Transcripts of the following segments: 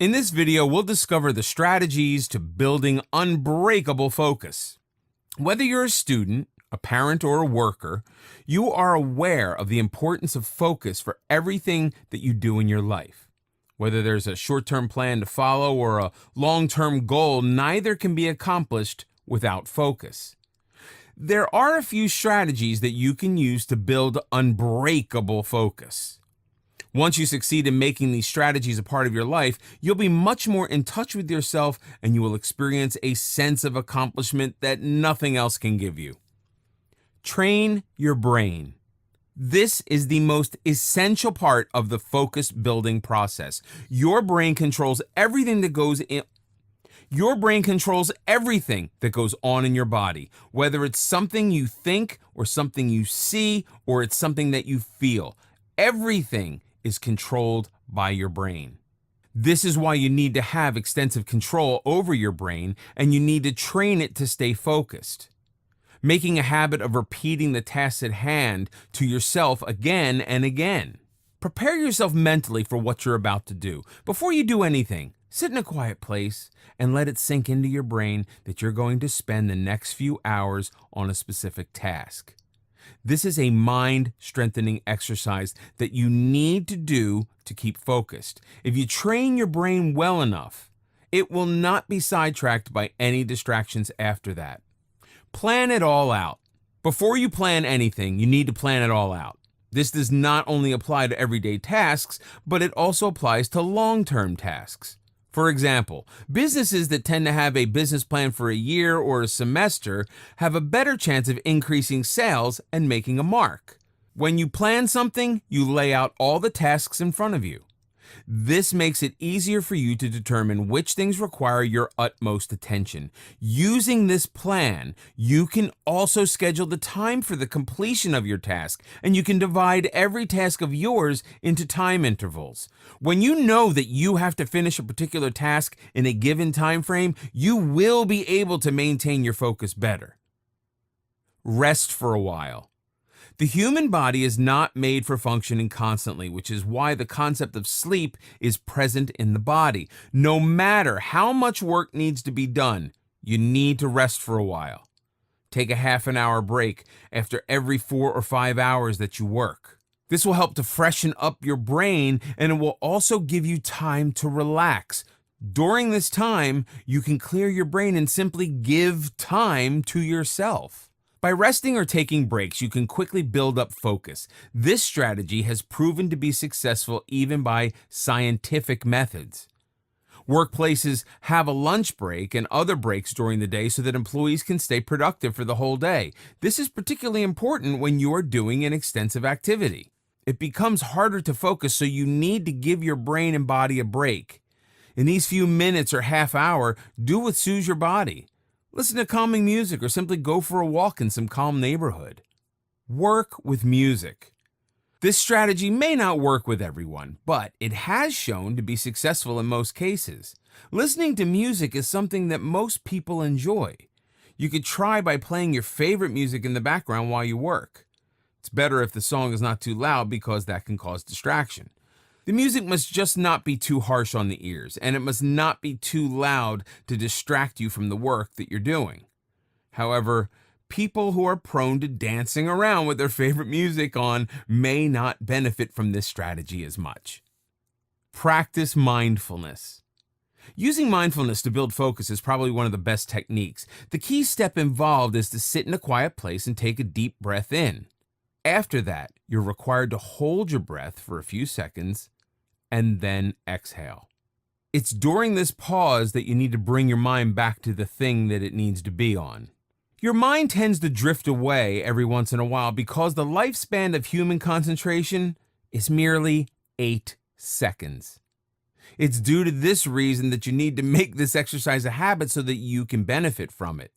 In this video, we'll discover the strategies to building unbreakable focus. Whether you're a student, a parent, or a worker, you are aware of the importance of focus for everything that you do in your life. Whether there's a short-term plan to follow or a long-term goal, neither can be accomplished without focus. There are a few strategies that you can use to build unbreakable focus. Once you succeed in making these strategies a part of your life, you'll be much more in touch with yourself and you will experience a sense of accomplishment that nothing else can give you. Train your brain. This is the most essential part of the focus building process. Your brain controls everything that goes on in your body, whether it's something you think or something you see or it's something that you feel. Everything is controlled by your brain. This is why you need to have extensive control over your brain and you need to train it to stay focused. Making a habit of repeating the tasks at hand to yourself again and again. Prepare yourself mentally for what you're about to do. Before you do anything, sit in a quiet place and let it sink into your brain that you're going to spend the next few hours on a specific task. This is a mind-strengthening exercise that you need to do to keep focused. If you train your brain well enough, it will not be sidetracked by any distractions after that. Plan it all out. Before you plan anything, you need to plan it all out. This does not only apply to everyday tasks, but it also applies to long-term tasks. For example, businesses that tend to have a business plan for a year or a semester have a better chance of increasing sales and making a mark. When you plan something, you lay out all the tasks in front of you. This makes it easier for you to determine which things require your utmost attention. Using this plan, you can also schedule the time for the completion of your task, and you can divide every task of yours into time intervals. When you know that you have to finish a particular task in a given time frame, you will be able to maintain your focus better. Rest for a while. The human body is not made for functioning constantly, which is why the concept of sleep is present in the body. No matter how much work needs to be done, you need to rest for a while. Take a half-an-hour break after every 4 or 5 hours that you work. This will help to freshen up your brain, and it will also give you time to relax. During this time, you can clear your brain and simply give time to yourself. By resting or taking breaks, you can quickly build up focus. This strategy has proven to be successful even by scientific methods. Workplaces have a lunch break and other breaks during the day so that employees can stay productive for the whole day. This is particularly important when you are doing an extensive activity. It becomes harder to focus, so you need to give your brain and body a break. In these few minutes or half hour, do what soothes your body. Listen to calming music or simply go for a walk in some calm neighborhood. Work with music. This strategy may not work with everyone, but it has shown to be successful in most cases. Listening to music is something that most people enjoy. You could try by playing your favorite music in the background while you work. It's better if the song is not too loud because that can cause distraction. The music must just not be too harsh on the ears, and it must not be too loud to distract you from the work that you're doing. However, people who are prone to dancing around with their favorite music on may not benefit from this strategy as much. Practice mindfulness. Using mindfulness to build focus is probably one of the best techniques. The key step involved is to sit in a quiet place and take a deep breath in. After that, you're required to hold your breath for a few seconds and then exhale. It's during this pause that you need to bring your mind back to the thing that it needs to be on. Your mind tends to drift away every once in a while because the lifespan of human concentration is merely 8 seconds. It's due to this reason that you need to make this exercise a habit so that you can benefit from it.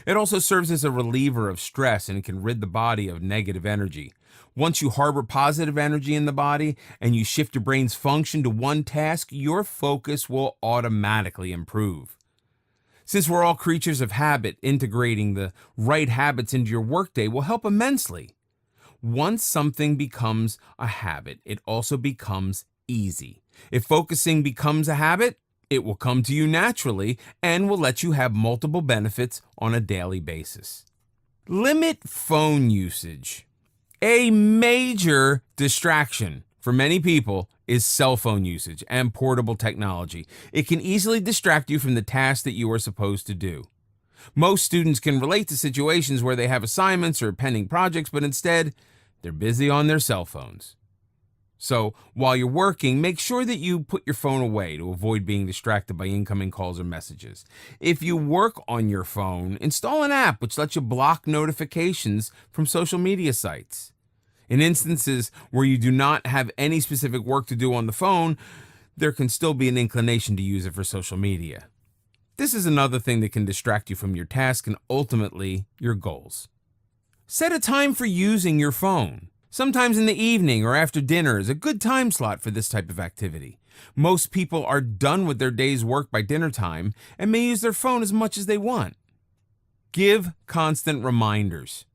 It also serves as a reliever of stress and can rid the body of negative energy. Once you harbor positive energy in the body and you shift your brain's function to one task, your focus will automatically improve. Since we're all creatures of habit, integrating the right habits into your workday will help immensely. Once something becomes a habit, it also becomes easy. If focusing becomes a habit, it will come to you naturally and will let you have multiple benefits on a daily basis. Limit phone usage. A major distraction for many people is cell phone usage and portable technology. It can easily distract you from the tasks that you are supposed to do. Most students can relate to situations where they have assignments or pending projects, but instead, they're busy on their cell phones. So, while you're working, make sure that you put your phone away to avoid being distracted by incoming calls or messages. If you work on your phone, install an app which lets you block notifications from social media sites. In instances where you do not have any specific work to do on the phone, there can still be an inclination to use it for social media. This is another thing that can distract you from your task and ultimately your goals. Set a time for using your phone. Sometimes in the evening or after dinner is a good time slot for this type of activity. Most people are done with their day's work by dinner time and may use their phone as much as they want. Give constant reminders.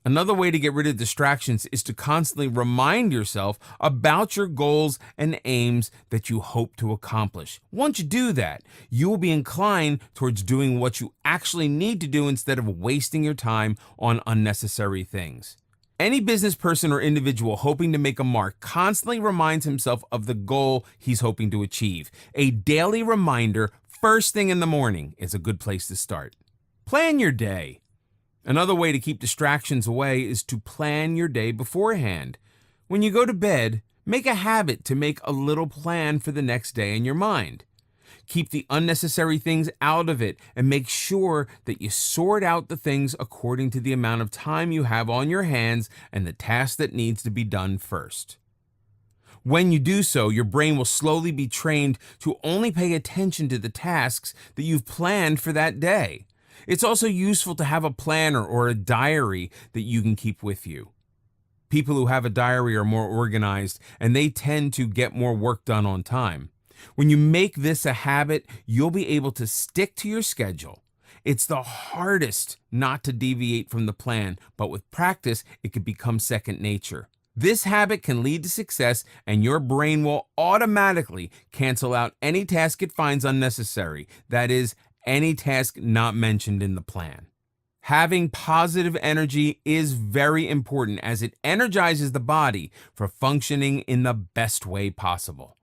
Another way to get rid of distractions is to constantly remind yourself about your goals and aims that you hope to accomplish. Once you do that, you will be inclined towards doing what you actually need to do instead of wasting your time on unnecessary things. Any business person or individual hoping to make a mark constantly reminds himself of the goal he's hoping to achieve. A daily reminder first thing in the morning is a good place to start. Plan your day. Another way to keep distractions away is to plan your day beforehand. When you go to bed, make a habit to make a little plan for the next day in your mind. Keep the unnecessary things out of it and make sure that you sort out the things according to the amount of time you have on your hands and the task that needs to be done first. When you do so, your brain will slowly be trained to only pay attention to the tasks that you've planned for that day. It's also useful to have a planner or a diary that you can keep with you. People who have a diary are more organized and they tend to get more work done on time. When you make this a habit, you'll be able to stick to your schedule. It's the hardest not to deviate from the plan, but with practice, it can become second nature. This habit can lead to success, and your brain will automatically cancel out any task it finds unnecessary. That is, any task not mentioned in the plan. Having positive energy is very important as it energizes the body for functioning in the best way possible.